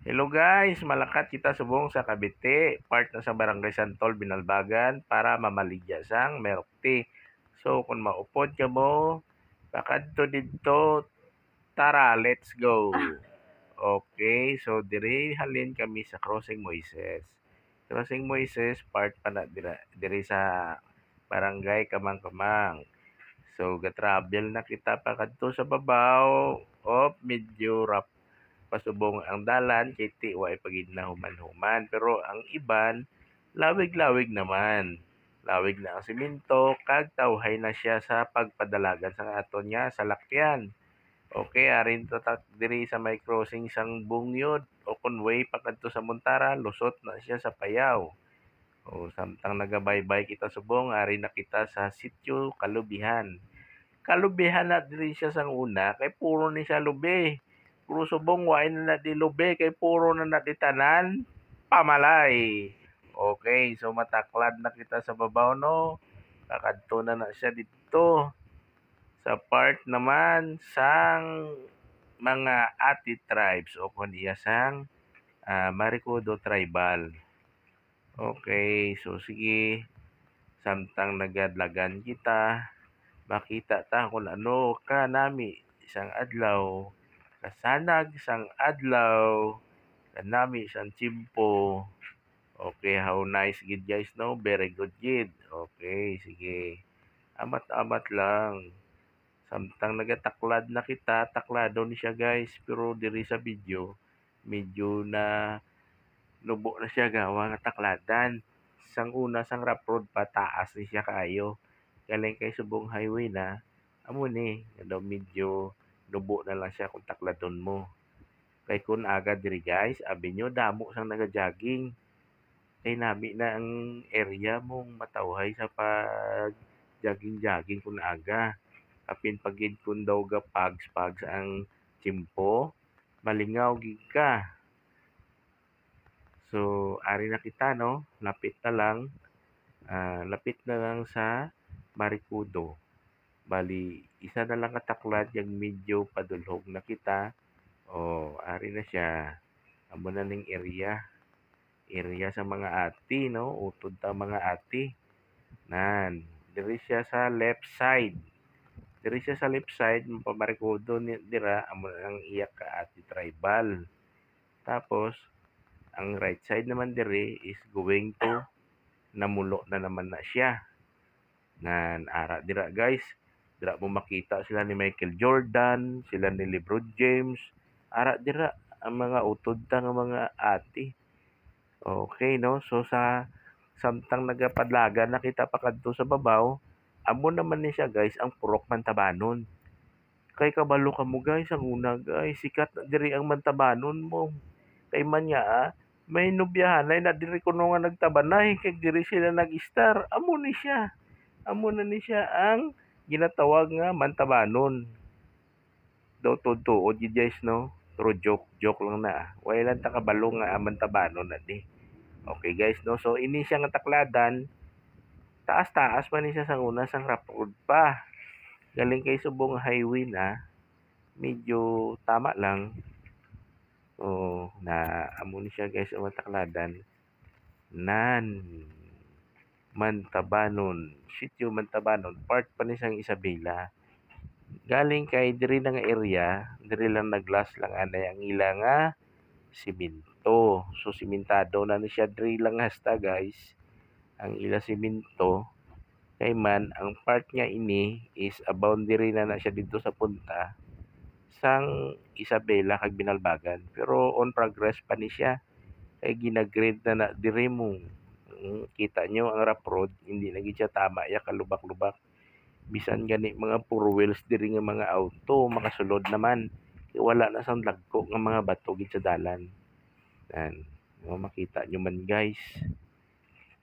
Hello guys, malakat kita subong sa Cavite, part na sa Barangay Santol, Binalbagan, para mamaligya sang milk tea. So, kung maupod ka mo, pakadto dito, tara, let's go. Okay, so diri halin kami sa Crossing Moises. Crossing Moises, part pa na diri sa Barangay Kamang-Kamang. So, ga-travel na kita pakadto sa babaw, medyo rough pasubong ang dalan kay tiwa ay paginahuman-human. Pero ang iban, lawig-lawig naman. Lawig na ang simento, kag tawhay na siya sa pagpadalagan sa aton niya sa lakyan. Okay, arin tatak diri sa may crossing sang bungyod o conway pakadto sa Montara, lusot na siya sa Payaw. O samtang nagabaybay kita subong, ari na kita sa sitio Kalubihan. Kalubihan na diri siya sang una kay puro ni siya lubi. Puro subong wain na di lubi kay puro na di tanan pamalay. Okay, so mataklad na kita sa babaw no. Kakadto na siya dito sa part naman sang mga Ati tribes o kundi sang Maricodo tribal. Okay, so sige, samtang nagadlagan kita, makita ta kung ano ka nami isang adlaw, kasanag isang adlaw, kanami isang chimpo. Okay, how nice gid guys no? Very good gid. Okay, sige. Amat-amat lang. Samtang nagataklad na kita, taklado ni siya guys. Pero diri sa video, medyo na nubo na siya gawa nga takladan. Sang una sang rough road pa, taas ni siya kaayo. Galing kay subong highway na, amo ni, ano, medyo nubo na lang siya kung takladon mo. Kay kun aga diri guys, abi nyo, damo sang naga-jogging. Kay nami na ang area mong matawhay sa pag jogging-jogging kun aga. Kapin pagid kun daw ga pags ang tsimpo, malingaw gid ka. So, ari na kita no, lapit na lang sa Maricudo. Bali, isa na lang kataklad yung medyo padulhog na kita. Ari na siya. Amo na ning area. Area sa mga ati, no? Utod ta mga ati. Nan, diri siya sa left side. Diri siya sa left side, pamarikudo ni dira amo ang iyak ka ati tribal. Tapos, ang right side naman diri is going to namulo na naman na siya. Nan, ara dira guys. Dira mo makita sila ni Michael Jordan, sila ni LeBron James. Ara dira ang mga utod ta nga mga ati. Okay, no? So, sa samtang nagapadlagan na kita pakadto sa babaw, amo naman ni siya guys ang purok Mantabanon. Kay kabalo ka mo guys, ang una guys, sikat na diri ang Mantabanon mo. Kay man nga may nobyahan ay na diri kuno nga nagtabanay kay diri sila nag-star. Amo ni siya. Amo na ni siya ang ginatawag nga Mantabanon. Daw tuod guys no. Pero joke lang na. Wala lang ta kabalo nga Mantabanon na di. Okay guys no. So ini siya nga takladan. Taas-taas man ni siya sa una sang rough road pa. Galing kay subong highway na. Medyo tama lang. Na amo ni siya guys ang takladan. Nan Mantabanon, Sitio Mantabanon, part pa ni sang Isabela. Galing kay diri lang area, diri lang naglas lang anay ang ila nga simento. So simentado na ni siya diri lang hasta guys. Ang ila simento kay man ang part niya ini is a boundary na siya dito sa punta sang Isabela kag Binalbagan. Pero on progress pa ni siya kay ginagrade na diri mo. Kita nyo ang rough road, hindi na gid siya tama ya kalubak-lubak. Bisan gani mga four wheels diri nga mga auto makasulod naman. Kay wala na sang dagko nga mga bato gid sa dalan. Yan. Makita nyo man guys.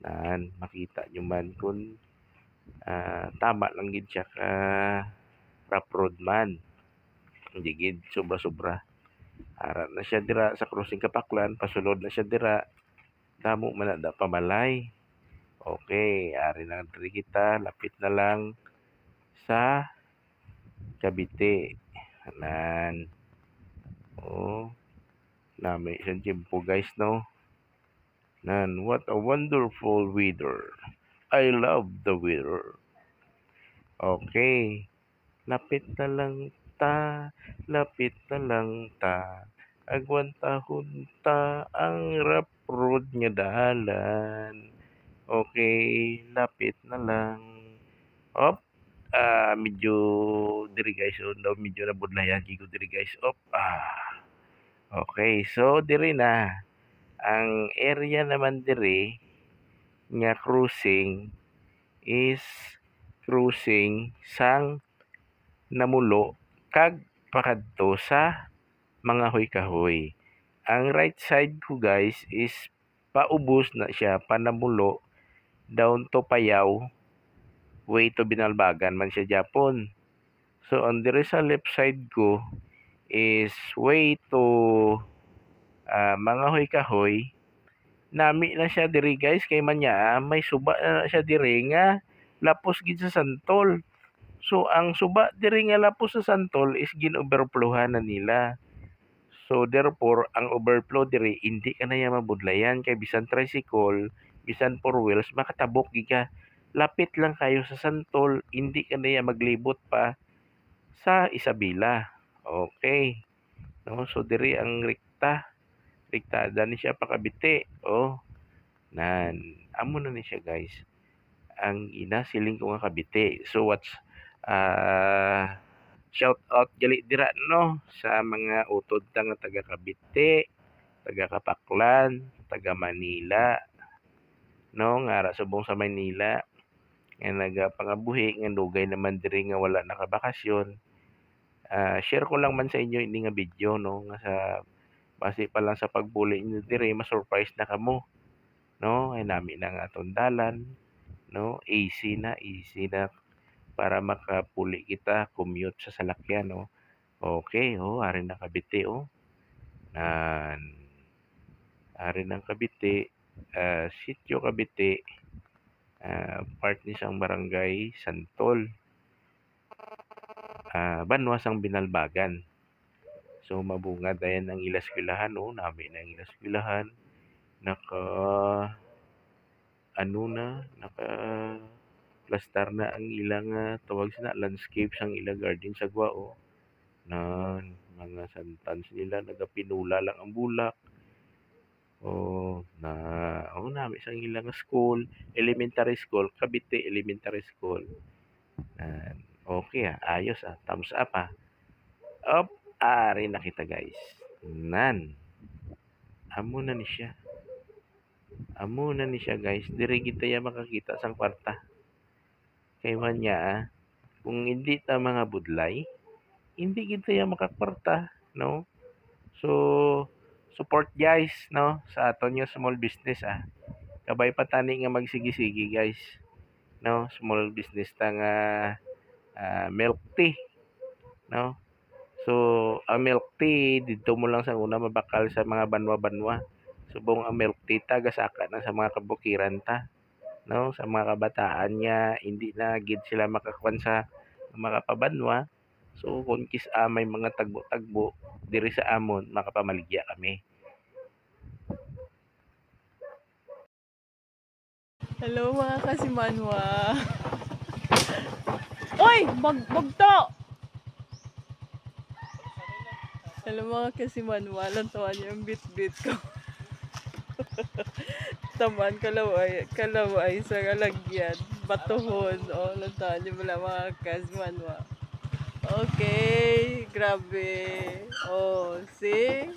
Yan. Makita nyo man kung tama lang gid siya ka rough road man. Hindi gid sobra-sobra. Ara na siya dira sa crossing Kapaklan, pasulod na siya dira. Damo man na pamalay. Okay, ari na diri kita, lapit na lang sa Cavite. Anan. Nami isang tiempo guys, no? Nan, what a wonderful weather. I love the weather. Okay. Lapit na lang ta, lapit na lang ta. Agwan tahon ta ang rough road nga dalan. Okay, lapit na lang. Op, medyo diri guys, no, medyo nabudlayan ko diri guys. Op, okay, so diri na. Ang area naman diri nga cruising is cruising sang namulo kag pakadto sa mga hoy-kahoy. Ang right side ko guys is paubos na siya panamulo down to Payaw way to Binalbagan man siya Japon. So on the sa left side ko is way to mga hoy-kahoy. Nami na siya diri guys kay manya may suba na siya diri nga lapos gid sa santol. So ang suba diri nga lapos sa santol is gin-overflowhan na nila. So therefore ang overflow diri hindi ka na ya mabudlayan kay bisan tricycle, bisan four wheels makatabok gid ka. Lapit lang kayo sa santol, hindi ka na ya maglibot pa sa Isabela. Okay. No, so diri ang rektada ni siya pakabiti. Oh, nan amo na ni siya guys. Ang inasiling ko nga kabiti. So what's shout out gali dira no sa mga utod ta nga taga Cavite, taga Kapaklan, taga Manila. No, nga subong sa Manila nga nagapangabuhi nga dugay naman diri nga wala nakabakasyon. Share ko lang man sa inyo ini nga video no nga sa base pa lang sa pagbuli niyo diri ma-surprise na kamo. No, ay nami na nga atong dalan, no, easy na para makapuli kita commute sa salakyan, no. Okay, ari na Cavite, nan ari ng Cavite, Sitio Cavite, part ni sang barangay Santol, Banwa sang Binalbagan. So mabungad ayan ang ilaskwelahan, nami na ang ilaskwelahan. Naka plastar na ang ilang tawag sina landscapes ang ilang garden sa Guao na mga santans nila nagapinula lang ang bulak nami sang ilang school, elementary school, Cavite Elementary School. Okay ayos thumbs up ari na kita guys. Nan amo na ni siya guys, diri kita ya makakita sang kwarta. Kay manya kung hindi ta mga budlay, hindi kita ya makakwarta, no? So support guys, no, sa aton yung small business Kabay pa tani nga magsigi-sigi guys, no? Small business ta nga milk tea, no? So ang milk tea dito mo lang sa una mabakal sa mga banwa-banwa. Subong ang milk tea tagasaka na sa mga kabukiran ta, no, sa mga kabataan niya hindi na gid sila makakuan sa mga pabanwa. So kung may mga tagbo-tagbo diri sa amon makapamaligya kami. Hello mga kasimanwa. Oy, magto. Hello mga kasimanwa, lantawan niyo yung bit-bit ko. Taman kalaway sa kalagyan, batuhon, lantawan niyo mula mga kasimanwa. Okay, grabe. See?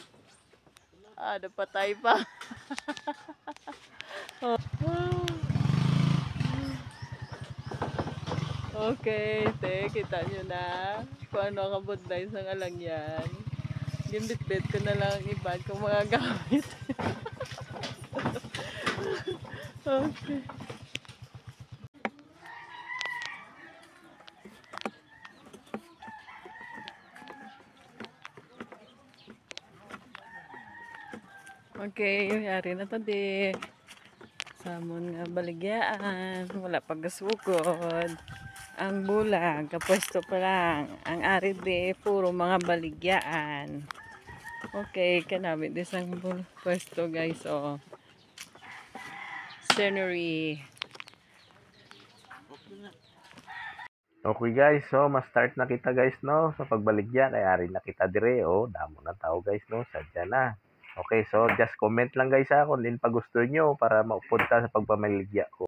Napatay pa. Okay, kita nyo na kung ano kabudlay sa kalagyan. Gimbit-bit ko na lang iban kung mga gamit. Okay. Okay, yari na to di. Samon nga baligyaan, wala pagasukod. Ang bulag, kapwesto pa lang. Ang ari di, puro mga baligyaan. Okay, kanami isang pwesto guys, oh. Scenery. Okay guys, so ma-start na kita guys no sa pagbaligya kay ari na kita dire oh, damo na tao guys no, sadya na. Okay, so just comment lang guys ha kung din pa gusto nyo para maupod ta sa pagpamaligya ko.